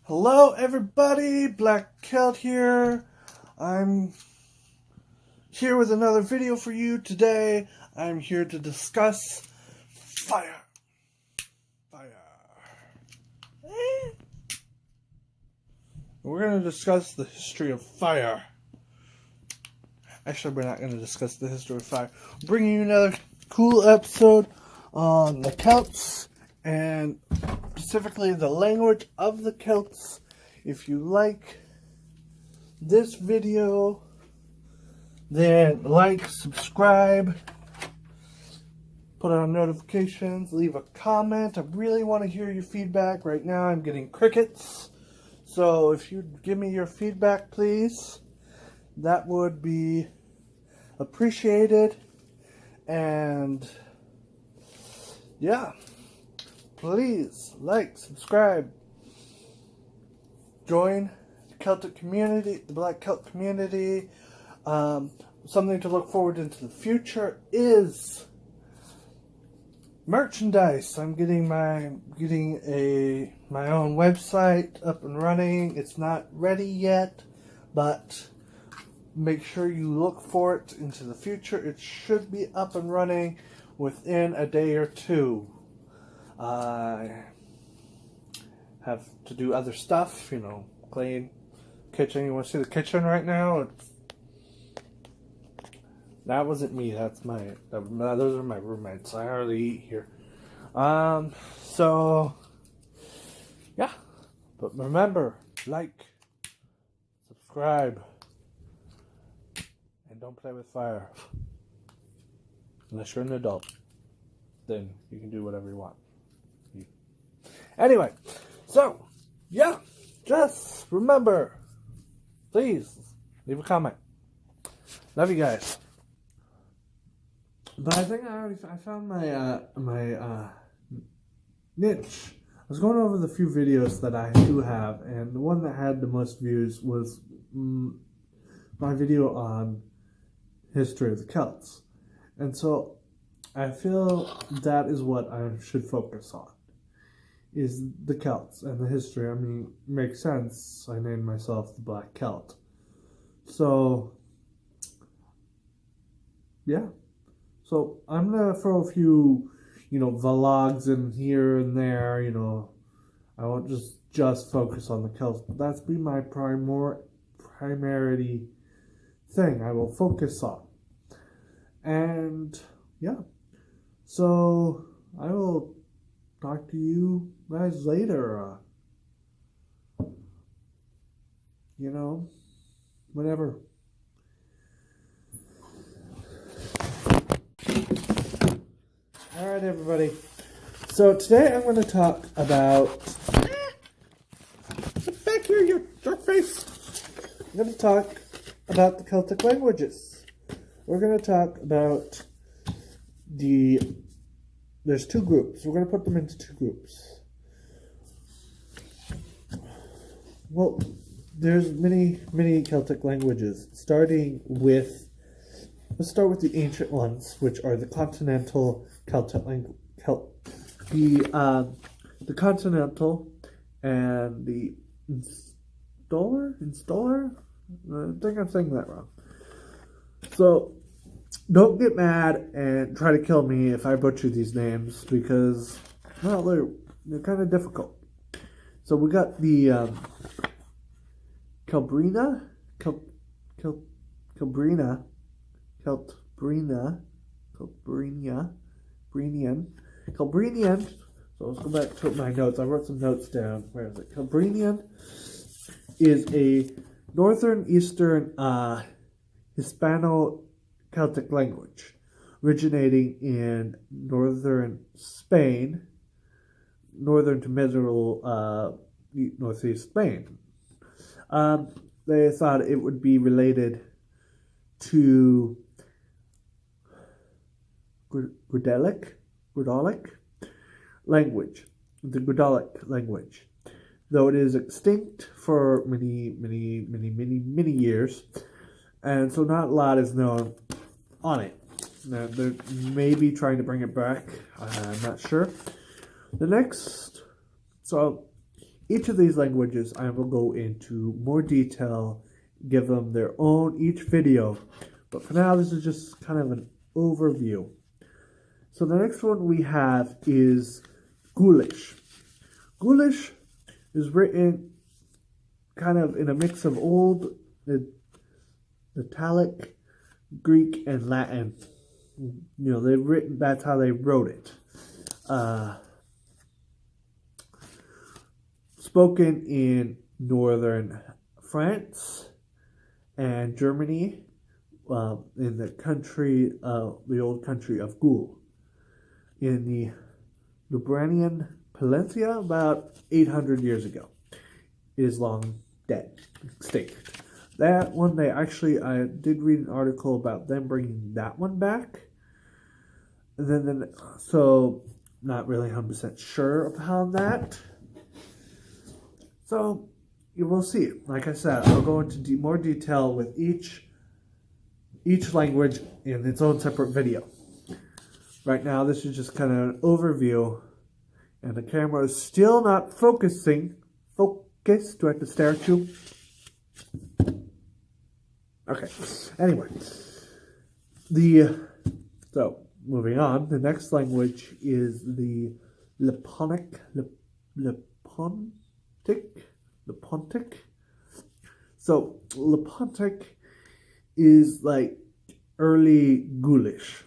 Hello everybody, Black Celt here. I'm here with another video for you today. I'm here to discuss fire. We're going to discuss the history of fire. Actually, we're not going to discuss the history of fire. I'm bringing you another cool episode on the Celts and specifically the language of the Celts. If you like this video, then like, subscribe, put on notifications, leave a comment. I really want to hear your feedback. Right now I'm getting crickets. So if you give me your feedback, please, that would be appreciated. And yeah, please like, subscribe, join the Celtic community, the Black Celt community. Something to look forward into the future is merchandise. I'm getting my own website up and running. It's not ready yet, but make sure you look for it into the future. It should be up and running within a day or two. I have to do other stuff, clean kitchen. You want to see the kitchen right now? That wasn't me. Those are my roommates. I hardly eat here. So yeah. But remember, like, subscribe, and don't play with fire. Unless you're an adult, then you can do whatever you want. Anyway, so yeah, just remember, please leave a comment. Love you guys. But I think I found my niche. I was going over the few videos that I do have, and the one that had the most views was my video on history of the Celts. And so I feel that is what I should focus on, is the Celts and the history. I mean, it makes sense. I named myself the Black Celt. So yeah. So I'm going to throw a few, vlogs in here and there, I won't just focus on the Celts, but that's be my primary thing I will focus on. And yeah, so I will talk to you guys later, whatever. Alright, everybody. So today I'm going to talk about... Get back here, you jerk face! I'm going to talk about the Celtic languages. We're going to talk about there's two groups. We're going to put them into two groups. Well, there's many Celtic languages, starting with... Let's start with the ancient ones, which are the continental Celtic language, the continental and the installer. I think I'm saying that wrong. So don't get mad and try to kill me if I butcher these names, because they're kind of difficult. So we got the Celbrian. So let's go back to my notes. I wrote some notes down. Where is it? Celbrian is a northern eastern Hispano-Celtic language originating in northern Spain, northern to middle northeast Spain. They thought it would be related to Gudalic language, the Gudalic language, though it is extinct for many years, and so not a lot is known on it. Now, they're maybe trying to bring it back. I'm not sure. The next, so Each of these languages I will go into more detail, give them their own each video, but for now this is just kind of an overview. So the next one we have is Gaulish. Gaulish is written kind of in a mix of old Italic, Greek, and Latin. They've written, that's how they wrote it. Spoken in northern France and Germany, in the old country of Gaul. In the Lubranian Peninsula about 800 years ago. It is long dead, extinct. That one, I did read an article about them bringing that one back. And then so not really 100% sure about that. So you will see. Like I said, I'll go into more detail with each language in its own separate video. Right now, this is just kind of an overview, and the camera is still not focusing. Focus. Do I have to stare at you? Okay. Anyway, so moving on, the next language is the Lepontic. So Lepontic is like early Gaulish.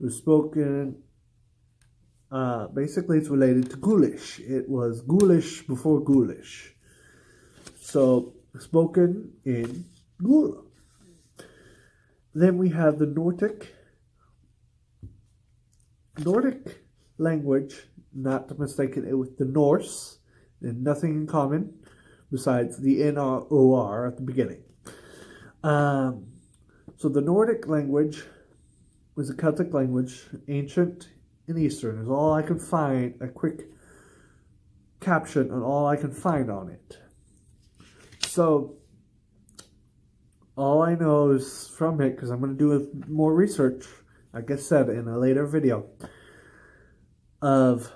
It was spoken. Basically, it's related to Gaulish. It was Gaulish before Gaulish. So spoken in Gaul. Then we have the Nordic language, not to mistake it with the Norse, and nothing in common besides the N-O-R at the beginning. So the Nordic language was a Celtic language, ancient and Eastern, is all I can find, a quick caption on all I can find on it. So all I know is from it, because I'm going to do more research, like I said in a later video, of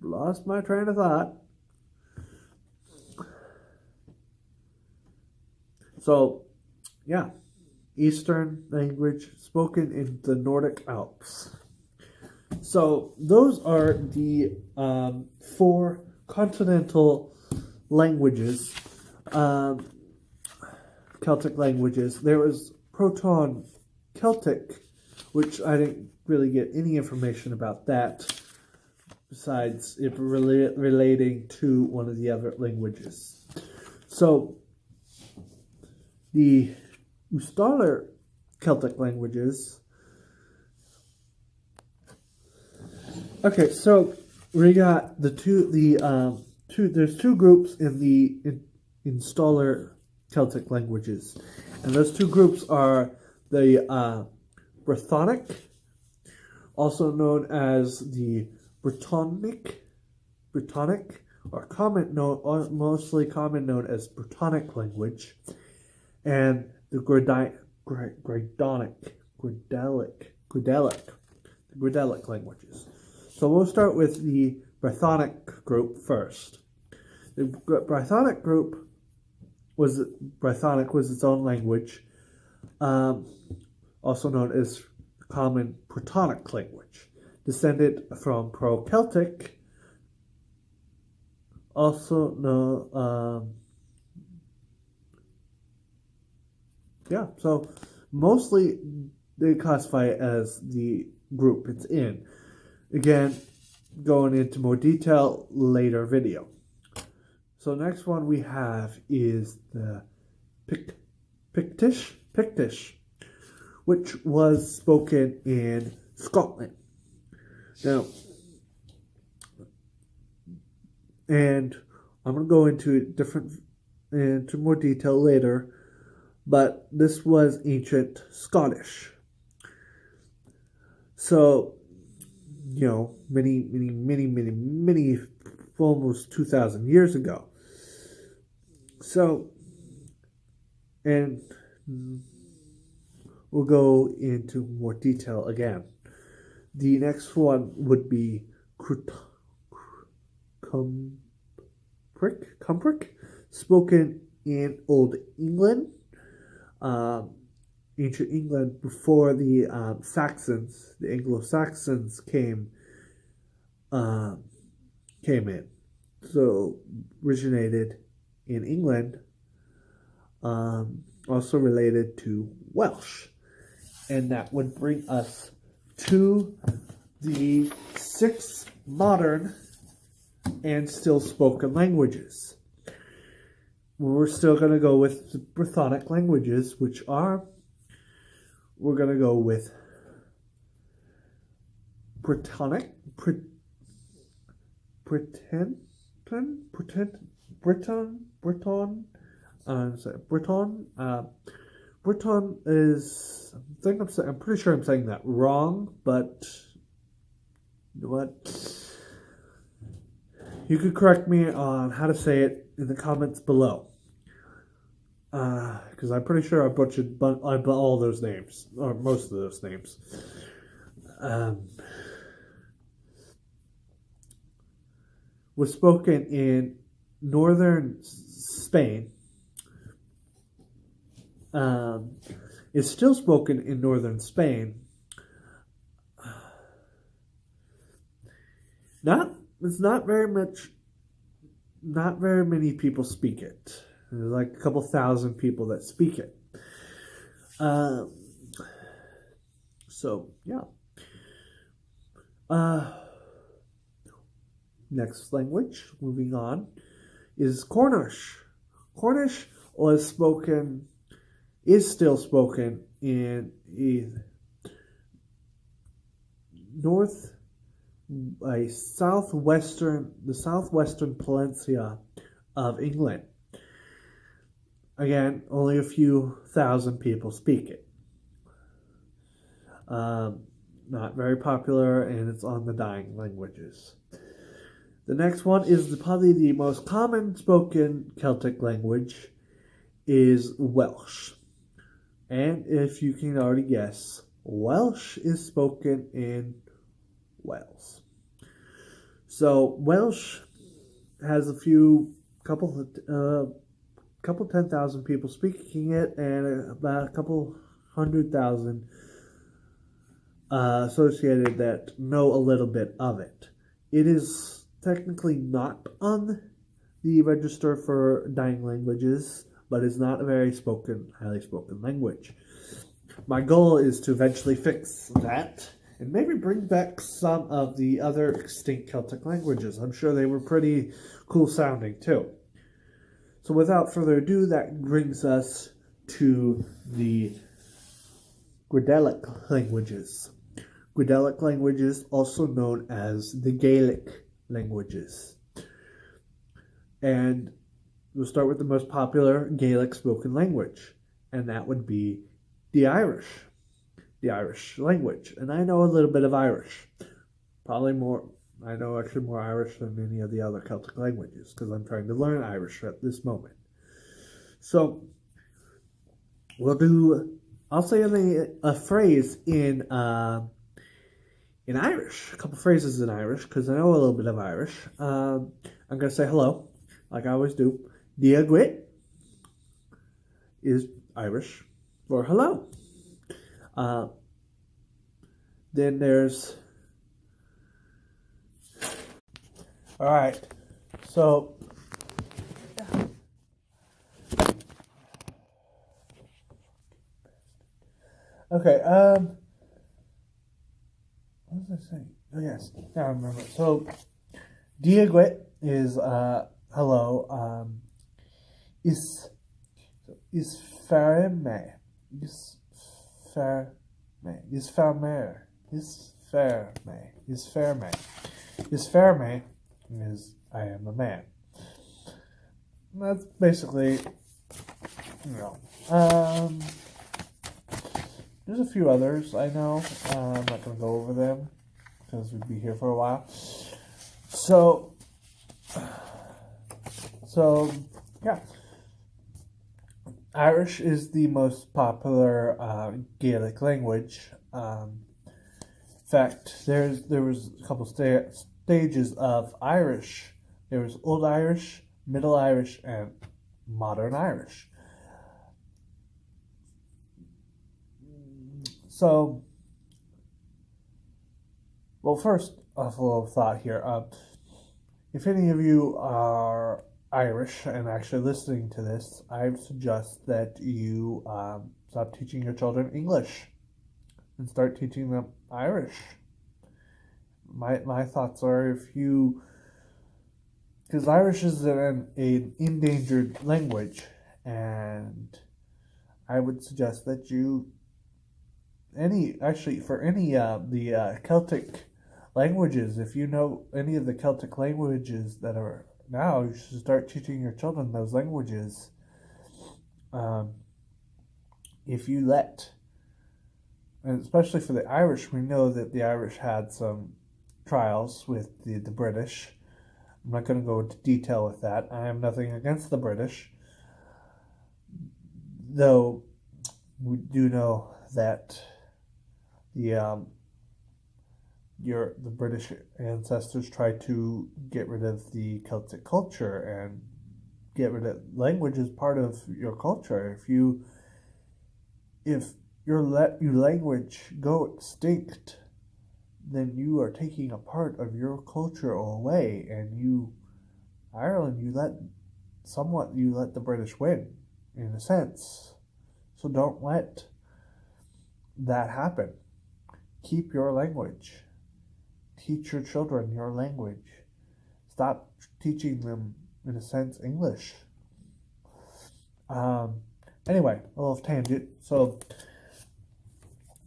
lost my train of thought. So, yeah, Eastern language spoken in the Nordic Alps. So those are the 4 continental languages, Celtic languages. There was Proto-Celtic, which I didn't really get any information about that, besides it relating to one of the other languages. So the Ustalar Celtic languages. Okay, so we got there's two groups in the Installer Celtic languages, and those two groups are the Brythonic, also known as the Brittonic, or mostly common known as Brittonic language, and the Gridelic languages. So we'll start with the Brythonic group first. The Brythonic group was its own language, also known as Common Brittonic language, descended from Pro-Celtic, also known. So mostly they classify it as the group it's in. Again, going into more detail later video. So next one we have is the Pictish, which was spoken in Scotland. Now, and I'm going to go into more detail later, but this was ancient Scottish. So, many, almost 2,000 years ago. So, and we'll go into more detail again. The next one would be Cumbric, spoken in Old England, ancient England, before the Saxons, the Anglo-Saxons came in. So originated in England, also related to Welsh. And that would bring us to the 6 modern and still spoken languages. We're still going to go with the Brythonic languages, which are, we're going to go with Brittonic, Breton, Breton is, I'm pretty sure I'm saying that wrong, but you know what? You could correct me on how to say it in the comments below. Because I'm pretty sure I butchered all those names, or most of those names. Was spoken in northern Spain. Is still spoken in northern Spain. It's not very many people speak it. There's like a couple thousand people that speak it. So yeah. Next language, moving on, is Cornish. Cornish is still spoken in the southwestern peninsula of England. Again, only a few thousand people speak it. Not very popular, and it's on the dying languages. The next one is probably the most common spoken Celtic language, is Welsh. And if you can already guess, Welsh is spoken in Wales. So Welsh has couple 10,000 people speaking it, and about a couple 100,000 associated that know a little bit of it. It is technically not on the register for dying languages, but it's not a very highly spoken language. My goal is to eventually fix that and maybe bring back some of the other extinct Celtic languages. I'm sure they were pretty cool sounding too. So without further ado, that brings us to the Gwydelic languages. Gwydelic languages, also known as the Gaelic languages. And we'll start with the most popular Gaelic spoken language, and that would be the Irish language. And I know a little bit of Irish. Probably more, I know actually more Irish than any of the other Celtic languages, because I'm trying to learn Irish at this moment. So, I'll say a phrase in Irish, a couple phrases in Irish, because I know a little bit of Irish. I'm going to say hello, like I always do. Diagwit is Irish for hello. Then there's... Alright, so... Okay, what was I saying? Oh, yes, now I remember. So, Diagwit is hello. Is ferme. Is ferme. Is ferme. Is ferme. Is ferme. Is ferme is I am a man. That's basically, there's a few others I know. I'm not going to go over them because we'd be here for a while. So yeah. Irish is the most popular Gaelic language. fact, there was a couple stages of Irish. There was Old Irish, Middle Irish, and Modern Irish. So, well, first, a little thought here. If any of you are Irish and actually listening to this, I would suggest that you stop teaching your children English and start teaching them Irish. My thoughts are, because Irish is an endangered language, and I would suggest that for any of the Celtic languages, if you know any of the Celtic languages that are now, you should start teaching your children those languages. If you let, and especially for the Irish, we know that the Irish had some trials with the British. I'm not going to go into detail with that. I have nothing against the British, though we do know that the British ancestors tried to get rid of the Celtic culture and get rid of language as part of your culture. If your language go extinct, then you are taking a part of your culture away, and Ireland, you let the British win, in a sense. So don't let that happen. Keep your language. Teach your children your language. Stop teaching them, in a sense, English. Anyway, a little tangent. So,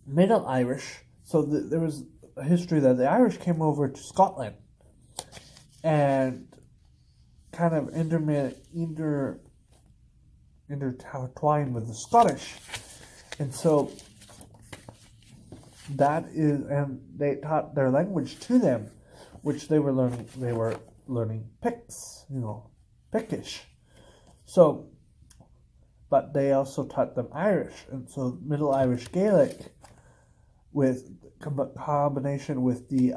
Middle Irish. So there was a history that the Irish came over to Scotland and kind of intertwined with the Scottish, and so and they taught their language to them, which they were learning. They were learning Picts, Pictish. So, but they also taught them Irish, and so Middle Irish Gaelic, with combination with the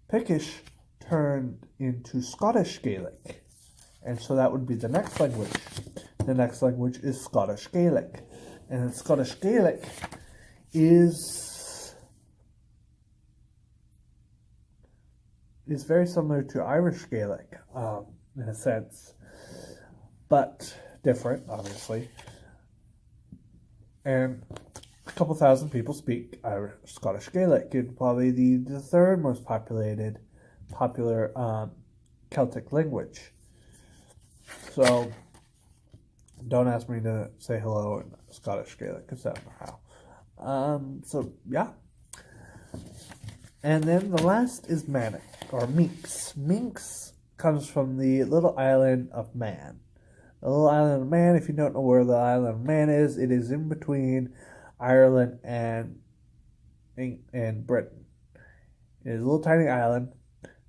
Pictish turned into Scottish Gaelic, and so that would be the next language. The next language is Scottish Gaelic, and Scottish Gaelic is very similar to Irish Gaelic, in a sense, but different, obviously. And a couple thousand people speak Scottish Gaelic. It's probably the third most popular Celtic language. So don't ask me to say hello in Scottish Gaelic, because I don't know how. So yeah. And then the last is Manic, or Minx. Minx comes from the little island of Man. The little island of Man, if you don't know where the island of Man is, it is in between Ireland and Britain. It is a little tiny island.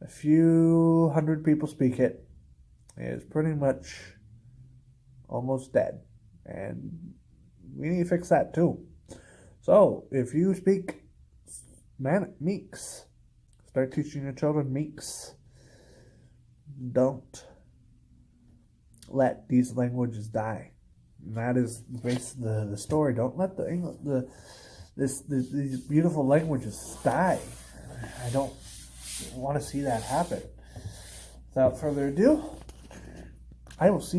A few hundred people speak it. It is pretty much almost dead. And we need to fix that too. So, if you speak Meeks, start teaching your children Meeks. Don't let these languages die. And that is basically the story. Don't let these beautiful languages die. I don't want to see that happen. Without further ado, I will see